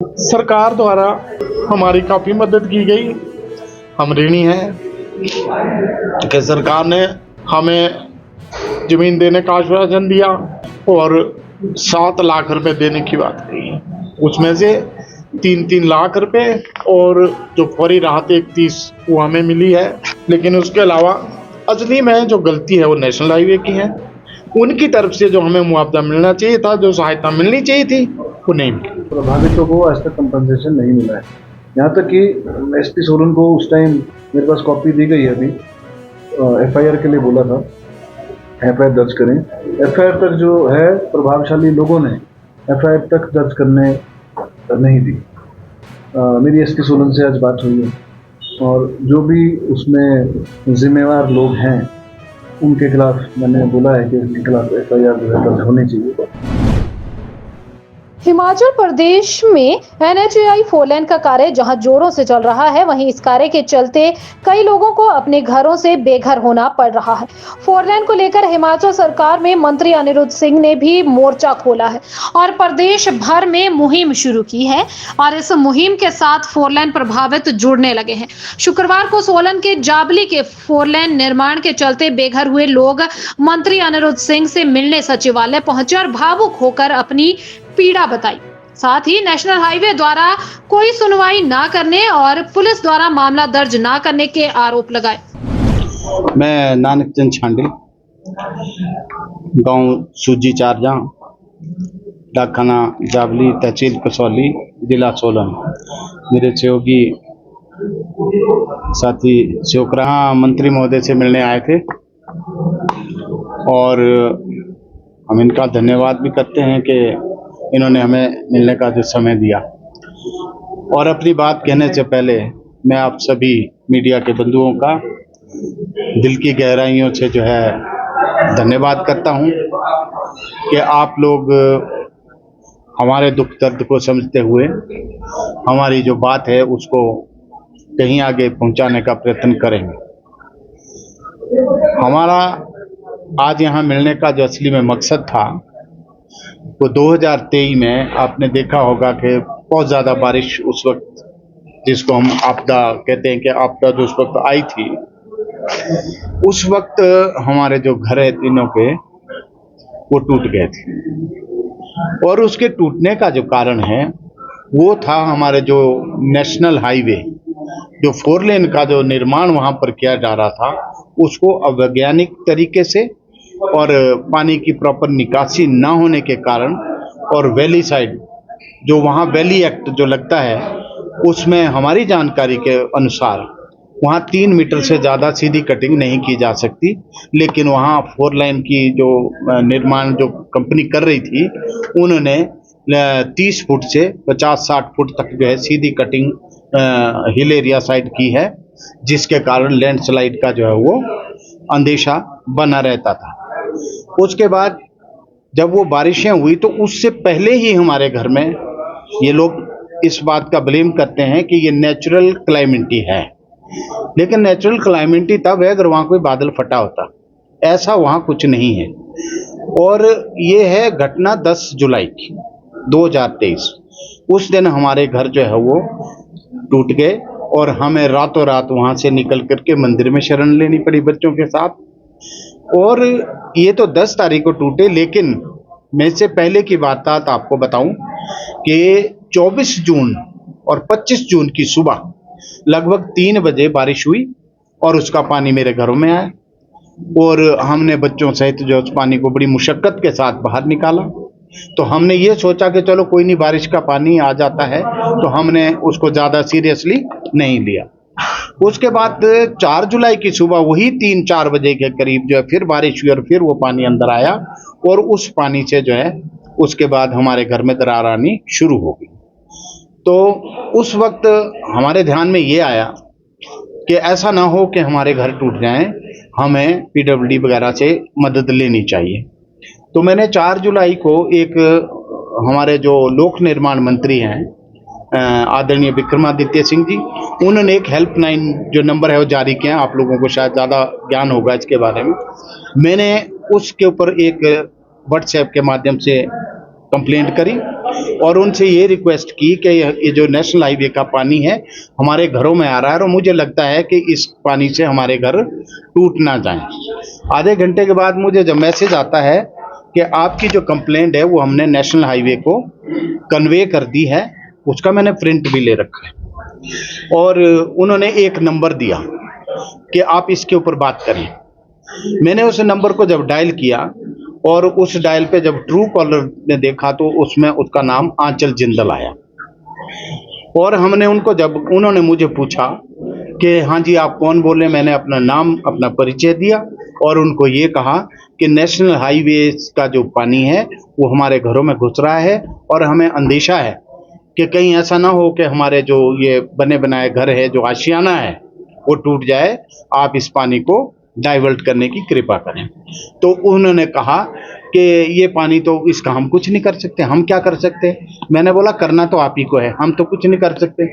सरकार द्वारा हमारी काफ़ी मदद की गई। हम ऋणी हैं कि सरकार ने हमें ज़मीन देने का आश्वासन दिया और 7 लाख रुपए देने की बात कही। उसमें से 3-3 लाख रुपए और जो फौरी राहत 31 वो हमें मिली है। लेकिन उसके अलावा असली में जो गलती है वो नेशनल हाईवे की है। उनकी तरफ से जो हमें मुआवजा मिलना चाहिए था, जो सहायता मिलनी चाहिए थी, वो नहीं मिली। प्रभावितों को आज तक कंपनसेशन नहीं मिला है। यहाँ तक कि एसपी सोलन को उस टाइम मेरे पास कॉपी दी गई है, अभी एफआईआर के लिए बोला था, एफआईआर दर्ज करें। एफआईआर तक जो है प्रभावशाली लोगों ने एफआईआर तक दर्ज करने नहीं दी। मेरी एसपी सोलन से आज बात हुई है और जो भी उसमें जिम्मेवार लोग हैं उनके खिलाफ मैंने बोला है कि उनके खिलाफ एफआईआर दर्ज होनी चाहिए। हिमाचल प्रदेश में NHAI 4 लेन का कार्य जहां जोरों से चल रहा है, वहीं इस कार्य के चलते कई लोगों को अपने घरों से बेघर होना पड़ रहा है। 4 लेन को लेकर हिमाचल सरकार में मंत्री अनिरुद्ध सिंह ने भी मोर्चा खोला है और प्रदेश भर में मुहिम शुरू की है और इस मुहिम के साथ 4 लेन प्रभावित जुड़ने लगे हैं। शुक्रवार को सोलन के जाबली के 4 लेन निर्माण के चलते बेघर हुए लोग मंत्री अनिरुद्ध सिंह से मिलने सचिवालय पहुंचे और भावुक होकर अपनी पीड़ा बताई। साथ ही नेशनल हाईवे द्वारा कोई सुनवाई ना करने और पुलिस द्वारा मामला दर्ज ना करने के आरोप लगाए। मैं नानक चंद छांडिल, गांव सूजी चारजा, डाकखाना जाबली, तहसील कसौली, जिला सोलन। मेरे सहयोगी साथी शिवकरा मंत्री महोदय से मिलने आए थे और हम इनका धन्यवाद भी करते हैं कि इन्होंने हमें मिलने का जो समय दिया। और अपनी बात कहने से पहले मैं आप सभी मीडिया के बंधुओं का दिल की गहराइयों से जो है धन्यवाद करता हूं कि आप लोग हमारे दुख दर्द को समझते हुए हमारी जो बात है उसको कहीं आगे पहुंचाने का प्रयत्न करेंगे। हमारा आज यहाँ मिलने का जो असली में मकसद था वो 2023 में आपने देखा होगा कि बहुत ज़्यादा बारिश उस वक्त, जिसको हम आपदा कहते हैं कि आपदा जो उस वक्त आई थी, उस वक्त हमारे जो घर है तीनों के वो टूट गए थे। और उसके टूटने का जो कारण है वो था हमारे जो नेशनल हाईवे जो 4 लेन का जो निर्माण वहाँ पर किया जा रहा था उसको अवैज्ञानिक तरीके से और पानी की प्रॉपर निकासी ना होने के कारण और वैली साइड जो वहाँ वैली एक्ट जो लगता है उसमें हमारी जानकारी के अनुसार वहाँ 3 मीटर से ज़्यादा सीधी कटिंग नहीं की जा सकती। लेकिन वहाँ 4 लाइन की जो निर्माण जो कंपनी कर रही थी उन्होंने 30 फुट से 50-60 फुट तक जो है सीधी कटिंग हिल एरिया साइड की है, जिसके कारण लैंडस्लाइड का जो है वो अंदेशा बना रहता था। उसके बाद जब वो बारिशें हुई तो उससे पहले ही हमारे घर में ये लोग इस बात का ब्लेम करते हैं कि ये नेचुरल क्लाइमेटी है, लेकिन नेचुरल क्लाइमेटी तब है अगर वहाँ कोई बादल फटा होता। ऐसा वहाँ कुछ नहीं है। और ये है घटना 10 जुलाई की 2023। उस दिन हमारे घर जो है वो टूट गए और हमें रातों रात वहाँ से निकल करके मंदिर में शरण लेनी पड़ी बच्चों के साथ। और ये तो 10 तारीख को टूटे, लेकिन मैं इससे पहले की बात आपको बताऊं कि 24 जून और 25 जून की सुबह लगभग 3 बजे बारिश हुई और उसका पानी मेरे घरों में आया और हमने बच्चों सहित जो उस पानी को बड़ी मुशक्कत के साथ बाहर निकाला। तो हमने ये सोचा कि चलो कोई नहीं, बारिश का पानी आ जाता है, तो हमने उसको ज़्यादा सीरियसली नहीं लिया। उसके बाद 4 जुलाई की सुबह वही 3-4 बजे के करीब जो है फिर बारिश हुई और फिर वो पानी अंदर आया और उस पानी से जो है उसके बाद हमारे घर में दरार आनी शुरू हो गई। तो उस वक्त हमारे ध्यान में ये आया कि ऐसा ना हो कि हमारे घर टूट जाएं, हमें PWD वगैरह से मदद लेनी चाहिए। तो मैंने 4 जुलाई को एक हमारे जो लोक निर्माण मंत्री हैं आदरणीय विक्रमादित्य सिंह जी, उन्होंने एक हेल्पलाइन जो नंबर है वो जारी किया। आप लोगों को शायद ज़्यादा ज्ञान होगा इसके बारे में। मैंने उसके ऊपर एक व्हाट्सएप के माध्यम से कंप्लेंट करी और उनसे ये रिक्वेस्ट की कि ये जो नेशनल हाईवे का पानी है हमारे घरों में आ रहा है और मुझे लगता है कि इस पानी से हमारे घर टूट ना जाएं। आधे घंटे के बाद मुझे जब मैसेज आता है कि आपकी जो कंप्लेंट है वो हमने नेशनल हाईवे को कन्वे कर दी है, उसका मैंने प्रिंट भी ले रखा है और उन्होंने एक नंबर दिया कि आप इसके ऊपर बात करें। मैंने उस नंबर को जब डायल किया और उस डायल पे जब ट्रू कॉलर ने देखा तो उसमें उसका नाम आंचल जिंदल आया और हमने उनको जब उन्होंने मुझे पूछा कि हाँ जी आप कौन बोले, मैंने अपना नाम अपना परिचय दिया और उनको ये कहा कि नेशनल हाईवे का जो पानी है वो हमारे घरों में घुस रहा है और हमें अंदेशा है कि कहीं ऐसा ना हो कि हमारे जो ये बने बनाए घर है, जो आशियाना है, वो टूट जाए, आप इस पानी को डाइवर्ट करने की कृपा करें। तो उन्होंने कहा कि ये पानी तो इसका हम कुछ नहीं कर सकते, हम क्या कर सकते। मैंने बोला करना तो आप ही को है, हम तो कुछ नहीं कर सकते।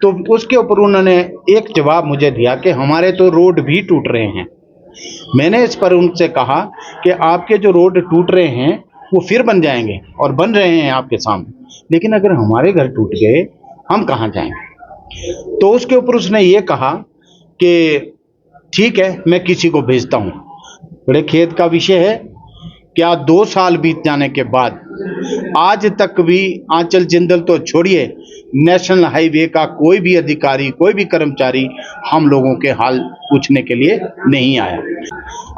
तो उसके ऊपर उन्होंने एक जवाब मुझे दिया कि हमारे तो रोड भी टूट रहे हैं। मैंने इस पर उनसे कहा कि आपके जो रोड टूट रहे हैं वो फिर बन जाएंगे और बन रहे हैं आपके सामने, लेकिन अगर हमारे घर टूट गए हम कहाँ जाएंगे। तो उसके ऊपर उसने ये कहा कि ठीक है मैं किसी को भेजता हूँ। बड़े खेद का विषय है क्या 2 साल बीत जाने के बाद आज तक भी आंचल जिंदल तो छोड़िए, नेशनल हाईवे का कोई भी अधिकारी, कोई भी कर्मचारी हम लोगों के हाल पूछने के लिए नहीं आया।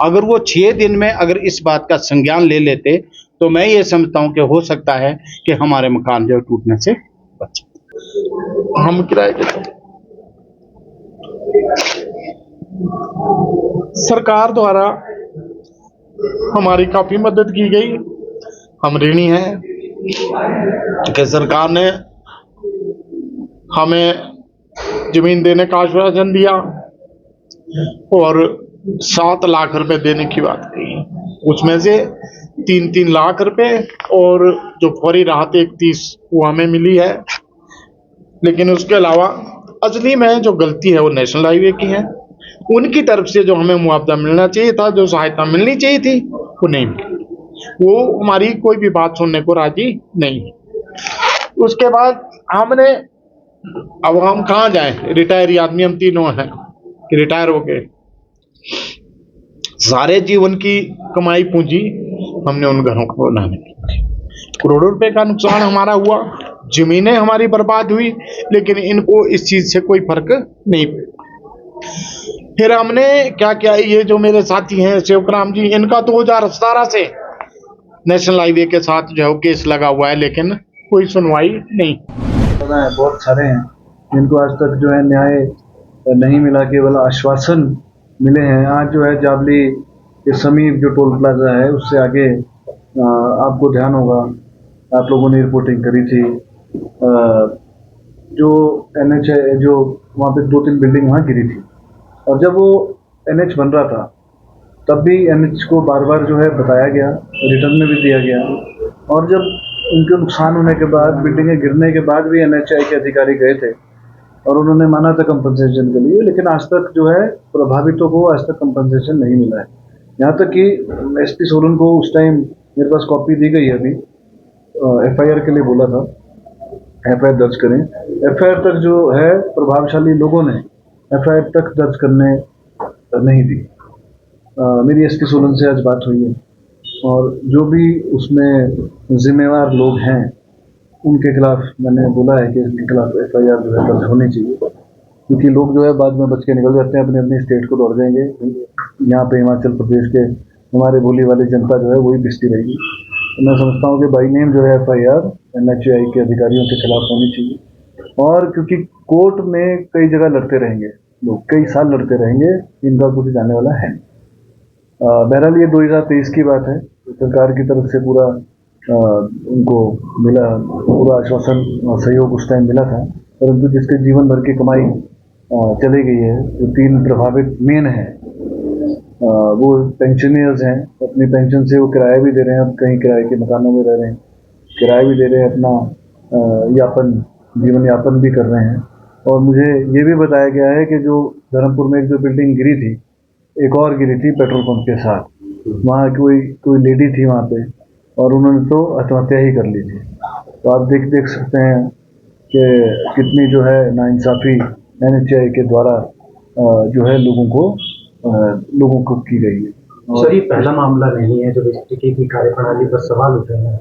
अगर वो 6 दिन में अगर इस बात का संज्ञान ले लेते तो मैं ये समझता हूँ कि हो सकता है कि हमारे मकान जो टूटने से बचे। हम किराए के थे। सरकार द्वारा हमारी काफी मदद की गई, हम ऋणी हैं कि सरकार ने हमें जमीन देने का आश्वासन दिया और 7 लाख रुपए देने की बात कही। उसमें से 3-3 लाख रुपए और जो फौरी राहत 31 वो हमें मिली है। लेकिन उसके अलावा असली में जो गलती है वो नेशनल हाईवे की है। उनकी तरफ से जो हमें मुआवजा मिलना चाहिए था, जो सहायता मिलनी चाहिए थी, वो नहीं मिली। वो हमारी कोई भी बात सुनने को राजी नहीं है। उसके बाद हमने, अब हम कहाँ जाएं, रिटायर आदमी हम तीनों हैं कि रिटायर हो गए। सारे जीवन की कमाई पूंजी हमने उन घरों को बनाने की, करोड़ों रुपए का नुकसान हमारा हुआ, जमीनें हमारी बर्बाद हुई, लेकिन इनको इस चीज से कोई फर्क नहीं पड़ा। फिर हमने क्या किया, ये जो मेरे साथी हैं शिवराम जी, इनका 2017 से नेशनल हाईवे के साथ जो है केस लगा हुआ है, लेकिन कोई सुनवाई नहीं। बहुत सारे हैं जिनको आज तक जो है न्याय नहीं मिला, केवल आश्वासन मिले हैं। आज जो है जावली के समीप जो टोल प्लाजा है उससे आगे आपको ध्यान होगा, आप लोगों ने रिपोर्टिंग करी थी, जो NH है, जो वहाँ पे 2-3 बिल्डिंग वहाँ गिरी थी। और जब वो NH बन रहा था तब भी NH को बार बार जो है बताया गया, रिटर्न में भी दिया गया। और जब उनके नुकसान होने के बाद, बिल्डिंगें गिरने के बाद भी NHAI के अधिकारी गए थे और उन्होंने माना था कंपनसेशन के लिए, लेकिन आज तक जो है प्रभावितों को आज तक कंपनसेशन नहीं मिला है। यहाँ तक कि SP सोलन को उस टाइम मेरे पास कॉपी दी गई है, अभी FIR के लिए बोला था, FIR दर्ज करें। FIR तक जो है प्रभावशाली लोगों ने FIR तक दर्ज करने नहीं दी। मेरी SP सोलन से आज बात हुई है और जो भी उसमें जिम्मेवार लोग हैं उनके खिलाफ मैंने बोला है कि इनके खिलाफ FIR जो है दर्ज होनी चाहिए, क्योंकि लोग जो है बाद में बच के निकल जाते हैं, अपनी अपनी स्टेट को दौड़ जाएंगे। यहाँ पे हिमाचल प्रदेश के हमारे बोली वाली जनता जो है वही पिसती रहेगी। तो मैं समझता हूँ कि बाई नेम जो है FIR NHAI के अधिकारियों के खिलाफ होनी चाहिए। और क्योंकि कोर्ट में कई जगह लड़ते रहेंगे लोग, कई साल लड़ते रहेंगे, इनका कुछ जाने वाला है नहीं। बहरहाल ये 2023 की बात है, सरकार की तरफ से पूरा उनको मिला, पूरा आश्वासन और सहयोग उस टाइम मिला था, परंतु जिसके जीवन भर की कमाई चली गई है, जो 3 प्रभावित मेन हैं, वो पेंशनर्स हैं। अपनी पेंशन से वो किराया भी दे रहे हैं, अब कहीं किराए के मकानों में रह रहे हैं, किराया भी दे रहे हैं, अपना जीवन यापन भी कर रहे हैं। और मुझे ये भी बताया गया है कि जो धर्मपुर में एक जो बिल्डिंग गिरी थी, एक और गिरी थी पेट्रोल पंप के साथ, वहाँ कोई लेडी थी वहाँ पे और उन्होंने तो आत्महत्या ही कर ली थी। तो आप देख सकते हैं कि कितनी जो है नाइंसाफ़ी NHAI के द्वारा जो है लोगों को की गई है। सर, ये पहला मामला नहीं है जब इस तरीके की कार्यप्रणाली पर सवाल उठ रहे हैं,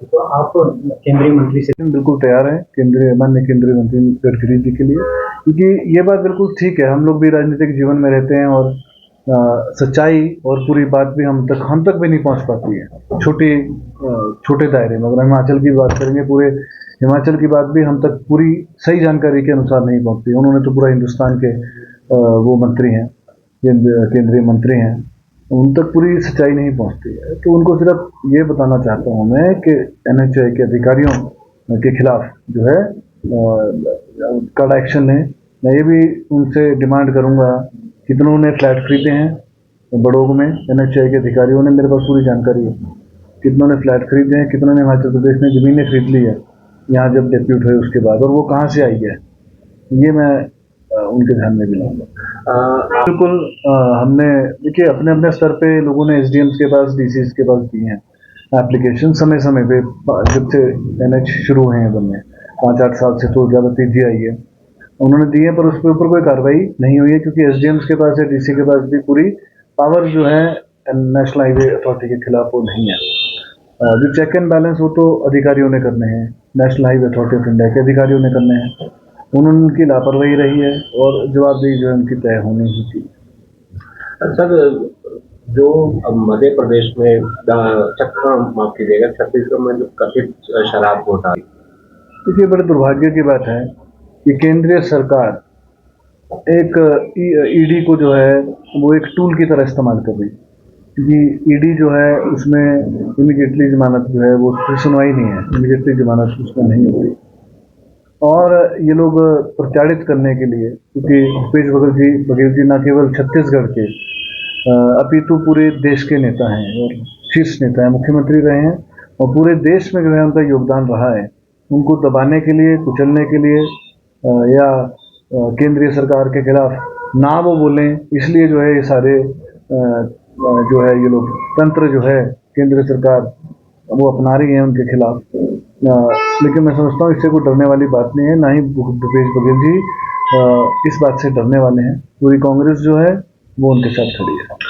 तो आप केंद्रीय मंत्री से बिल्कुल तैयार हैं माननीय केंद्रीय मंत्री गडकरी जी के लिए, क्योंकि ये बात बिल्कुल ठीक है। हम लोग भी राजनीतिक जीवन में रहते हैं और सच्चाई और पूरी बात भी हम तक भी नहीं पहुंच पाती है छोटे दायरे में। अगर हिमाचल की बात करेंगे, पूरे हिमाचल की बात भी हम तक पूरी सही जानकारी के अनुसार नहीं पहुंचती। उन्होंने तो पूरा हिंदुस्तान के वो मंत्री हैं, केंद्रीय मंत्री हैं, उन तक पूरी सच्चाई नहीं पहुंचती है। तो उनको सिर्फ ये बताना चाहता हूँ मैं कि NHAI के अधिकारियों के खिलाफ जो है कड़ा एक्शन लें। मैं ये भी उनसे डिमांड करूँगा, कितनों ने फ्लैट खरीदे हैं बड़ोग में, NHAI के अधिकारियों ने, मेरे पास पूरी जानकारी है, कितनों ने फ्लैट खरीदे हैं, कितनों ने हिमाचल प्रदेश में ज़मीनें खरीद ली है यहाँ जब डेप्यूट हुए उसके बाद, और वो कहाँ से आई है, ये मैं उनके ध्यान में भी लाऊंगा। बिल्कुल हमने देखिए अपने अपने स्तर पे लोगों ने SDMs के पास, DCs के पास दिए हैं एप्लीकेशन समय समय पे, जब से NH शुरू हुए हैं बनने 5-8 साल से तो ज़्यादा तेजी आई है, उन्होंने दिए, पर उसके ऊपर कोई कार्रवाई नहीं हुई है, क्योंकि SDMs के पास या DC के पास भी पूरी पावर जो है नेशनल हाईवे अथॉरिटी के खिलाफ वो नहीं है। जो चेक एंड बैलेंस वो तो अधिकारियों ने करने हैं, national highway authority of India के अधिकारियों ने करने हैं। उन्होंने उनकी लापरवाही रही है और जवाबदेही जो है उनकी तय होनी ही थी। सर, जो मध्य प्रदेश में माफ कीजिएगा, छत्तीसगढ़ में जो कथित शराब घोटाला, देखिए बड़े दुर्भाग्य की बात है कि केंद्रीय सरकार एक ED को जो है वो एक टूल की तरह इस्तेमाल कर रही है, क्योंकि ED जो है उसमें इमीडिएटली जमानत जो है वो सुनवाई नहीं है, इमीडिएटली जमानत उसमें नहीं होती, और ये लोग प्रताड़ित करने के लिए, क्योंकि भूपेश बघेल जी न केवल छत्तीसगढ़ के अपितु पूरे देश के नेता हैं और शीर्ष नेता हैं, मुख्यमंत्री रहे हैं, और पूरे देश में जो है उनका योगदान रहा है। उनको दबाने के लिए, कुचलने के लिए या केंद्रीय सरकार के खिलाफ ना वो बोलें, इसलिए जो है ये सारे जो है ये लोग तंत्र जो है केंद्र सरकार वो अपना रही है उनके खिलाफ। लेकिन मैं समझता हूँ इससे कोई डरने वाली बात नहीं है, ना ही भूपेश बघेल जी इस बात से डरने वाले हैं। पूरी कांग्रेस जो है वो उनके साथ खड़ी है।